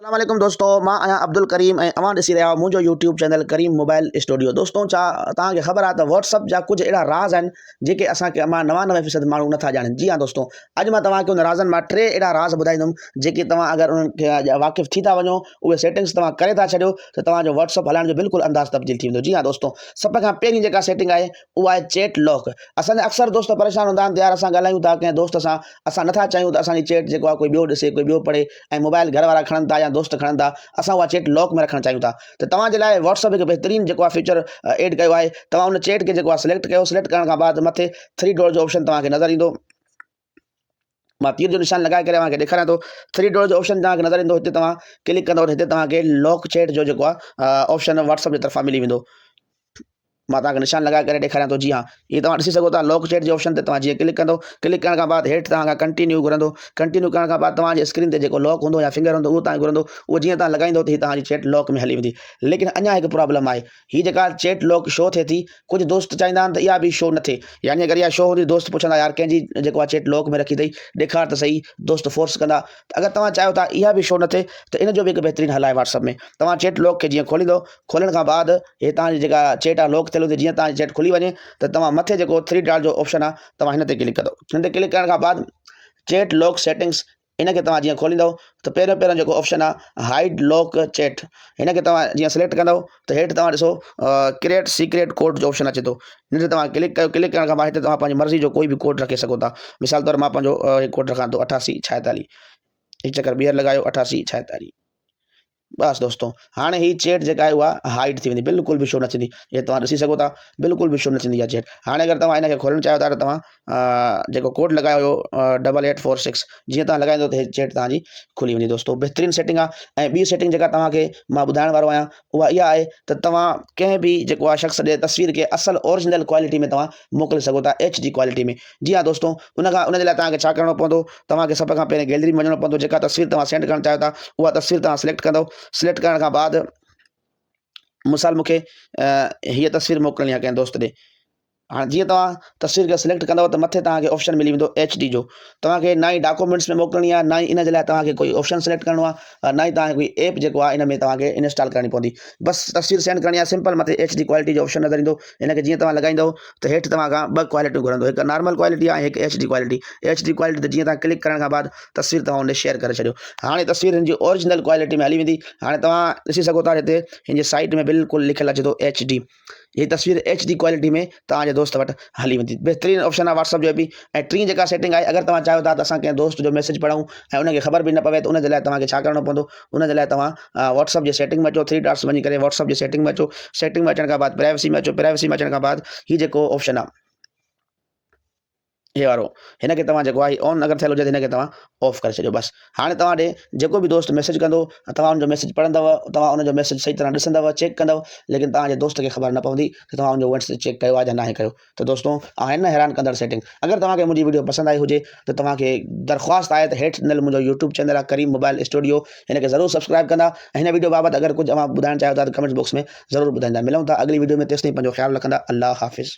अस्सलामुअलैकुम दोस्तों, मां आहियां अब्दुल करीम ऐं अवां ॾिसी रहिया मुंहिंजो यूट्यूब चैनल करीम मोबाइल स्टूडियो। दोस्तों, छा तव्हांखे ख़बर आहे त व्हाट्सअप जा कुझु अहिड़ा राज़ आहिनि जेके असांखे 99% माण्हू नथा ॼाणनि। जी हाँ दोस्तों, अॼु मां तव्हांखे उन राज़नि मां 3 अहिड़ा राज़ ॿुधाईंदुमि जेके तव्हां अगरि उन्हनि खे वाक़िफ़ थी था वञो, उहे सेटिंग्स तव्हां करे था छॾियो त तव्हांजो व्हाट्सअप हलाइण जो बिल्कुलु अंदाज़ तब्दील थी वेंदो। जी हाँ दोस्तों, सभ खां पहिरीं जेका सेटिंग आहे उहा आहे चैट लॉक। असांजा अक्सर दोस्त परेशान हूंदा आहिनि त यार असां ॻाल्हायूं था कंहिं दोस्त सां, असां नथा चाहियूं त असांजी चैट जेको आहे कोई ॿियो ॾिसे, कोई ॿियो पढ़े, ऐं मोबाइल घर वारा खणनि था या दोस्त खणनि था, असां उहा चैट लॉक में रखणु चाहियूं था। त तव्हांजे लाइ व्हाट्सअप हिकु बहितरीनु जेको आहे फीचर एड कयो आहे। तव्हां उन चैट खे जेको आहे सिलेक्ट कयो। सिलेक्ट करण खां बाद मथे 3 डॉट जो ऑप्शन तव्हांखे नज़र ईंदो। मां तीर जो निशान लॻाए करे तव्हांखे ॾेखारियां थो। 3 डॉट जो ऑप्शन तव्हांखे नज़र ईंदो। हिते तव्हां क्लिक कंदव, हिते तव्हांखे लॉक चैट जो जेको आहे ऑप्शन व्हाट्सअप जे तरफ़ां मिली वेंदो। मां तव्हांखे निशान लॻाए करे ॾेखारियां थो। जी हाँ, ये तव्हां ॾिसी सघो था। लॉक चैट जे ऑप्शन ते तव्हां जीअं क्लिक कंदो, क्लिक करण खां बाद हेठि तव्हांखां कंटिन्यू घुरंदो। कंटिन्यू करण खां बाद तव्हांजे स्क्रीन ते जेको लॉक हूंदो या फिंगर हूंदो उहो तव्हां घुरंदो। उहो जीअं तव्हां लॻाईंदो त हीअ तव्हांजी चैट लॉक में हली वेंदी। लेकिन अञा हिकु प्रॉब्लम आहे। हीअ जेका चैट लॉक शो थिए थी, कुझु दोस्त चाहींदा आहिनि त इहा बि शो न थिए। यानी अगरि इहा शो हूंदी, दोस्त पुछंदा यार कंहिंजी जेको आहे चैट लॉक में रखी अथई, ॾेखार त सही, दोस्त फोर्स कंदा। अगरि तव्हां चाहियो था इहा बि शो न थिए त इन जो बि हिकु बहितरीनु हल आहे व्हाट्सअप में। तव्हां चैट लॉक खे जीअं खोलींदो, खोलण खां बाद हे तव्हांजी जेका चैट आहे लॉक थियल हूंदी, जीअं तव्हांजी चैट खुली वञे त तव्हां मथे जेको 3 डॉट जो ऑप्शन आहे तव्हां हिन ते क्लिक कंदो। हिन ते क्लिक करण खां बाद चैट लॉक सेटिंग्स इन खे तव्हां जीअं खोलींदव त पहिरियों जेको ऑप्शन आहे हाइड लॉक चैट, हिन खे तव्हां जीअं सिलेक्ट कंदव त हेठि तव्हां ॾिसो क्रिएट सीक्रेट कोड जो ऑप्शन अचे थो। हिन ते तव्हां क्लिक कयो। क्लिक करण खां बाद हिते तव्हां पंहिंजी मर्ज़ी जो कोई बि कोड रखे सघो था। मिसाल तौरु मां पंहिंजो कोड रखां थो 8846। हिकु चकर ॿीहर लॻायो 8846। बस दोस्तों, हाणे ही चैट जेका आहे उहा हाइड थी वेंदी, बिल्कुलु बि शो न थींदी। ये तव्हां ॾिसी सघो था, बिल्कुलु बि शो न थींदी आहे चैट। हाणे अगरि तव्हां हिनखे खोलणु चाहियो था त तव्हां जेको कोड लॻायो हुयो 8846, जीअं तव्हां लॻाईंदो त हे चैट तव्हांजी खुली वेंदी। दोस्तों, बहितरीनु सेटिंग आहे। ऐं ॿी सेटिंग जेका तव्हांखे मां ॿुधाइण वारो आहियां उहा इहा आहे त तव्हां कंहिं बि जेको आहे शख़्स जे तस्वीर खे असल ओरिजिनल क्वालिटी में तव्हां मोकिले सघो था, HD क्वालिटी में। जी हाँ दोस्तों, उनजे लाइ तव्हांखे छा करिणो पवंदो, तव्हांखे सभ खां पहिरीं गैलरी में वञिणो पवंदो। जेका तस्वीर तव्हां सेंड करणु चाहियो था उहा तस्वीर तव्हां सिलेक्ट कंदव। सिलेक्ट करण खां बाद मिसाल मूंखे हीअ तस्वीर मोकिलणी आहे कंहिं दोस्त ॾे। हाणे जीअं तव्हां तस्वीर खे सिलेक्ट कंदव त मथे तव्हांखे ऑप्शन मिली वेंदो HD जो। तव्हांखे ना ई डॉक्यूमेंट्स में मोकिलणी आहे, ना ई इन जे लाइ तव्हांखे कोई ऑप्शन सिलेक्ट करिणो आहे, ना ई तव्हांखे कोई ऐप जेको आहे इन में तव्हांखे इंस्टॉल करणी पवंदी। बसि तस्वीर सेंड करणी आहे, सिंपल मथे HD क्वालिटी जो ऑप्शन नज़र ईंदो। हिनखे जीअं तव्हां लॻाईंदव त हेठि तव्हांखां 2 क्वालिटियूं घुरंदो, हिकु नॉर्मल क्वालिटी आहे, हिकु HD क्वालिटी। HD क्वालिटी ते जीअं तव्हां क्लिक करण खां बाद तस्वीर तव्हां हुन शेयर करे छॾियो। हाणे तस्वीर हिन जी ओरिजिनल क्वालिटी में हली वेंदी। हाणे तव्हां ॾिसी सघो था हिते हिन जे साइड में बिल्कुलु लिखियलु अचे थो HD। ये तस्वीर HD क्वालिटी में तव्हांजे दोस्त वटि हली वेंदी। बहितरीनु ऑप्शन आहे व्हाट्सअप जो बि। ऐं टीं जेका सेटिंग आहे, अगरि तव्हां चाहियो था त असां कंहिं दोस्त जो मैसेज पढ़ूं ऐं उनखे ख़बर बि न पवे त उनजे लाइ तव्हांखे छा करिणो पवंदो, उनजे लाइ तव्हां व्हाट्सअप जे सेटिंग में अचो। 3 डॉट्स वञी करे व्हाट्सअप जे सेटिंग में अचो। सेटिंग में अचण खां बाद प्राइवेसी में अचो। प्राइवेसी में अचण खां बाद हीउ जेको ऑप्शन आहे हे वारो, हिनखे तव्हां जेको आहे ऑन अगरि थियल हुजे त हिनखे तव्हां ऑफ करे छॾियो। बसि हाणे तव्हां ॾे जेको बि दोस्त मैसेज कंदो तव्हां उनजो मैसेज पढ़ंदव, तव्हां उनजो मैसेज सही तरह ॾिसंदव, चेक कंदव, लेकिन तव्हांजे दोस्त खे ख़बर न पवंदी कि तव्हां उनजो मैसेज चेक कयो आहे या नाहे कयो। त दोस्तों, आहे न हैरान कंदड़ सेटिंग। अगरि तव्हांखे मुंहिंजी वीडियो पसंदि आई हुजे त तव्हांखे दरख़्वास्त आहे त हेठि ॾिनल मुंहिंजो यूट्यूब चैनल आहे करीम मोबाइल स्टूडियो, हिनखे ज़रूरु सब्सक्राइब कंदा। ऐं हिन वीडियो बाबति अगरि कुझु तव्हां ॿुधाइणु चाहियो था त कमेंट बॉक्स में ज़रूरु ॿुधाईंदा। मिलूं था अगली वीडियो में, तेसिताईं पंहिंजो ख़्यालु रखंदा। अल्लाह हाफ़िज़।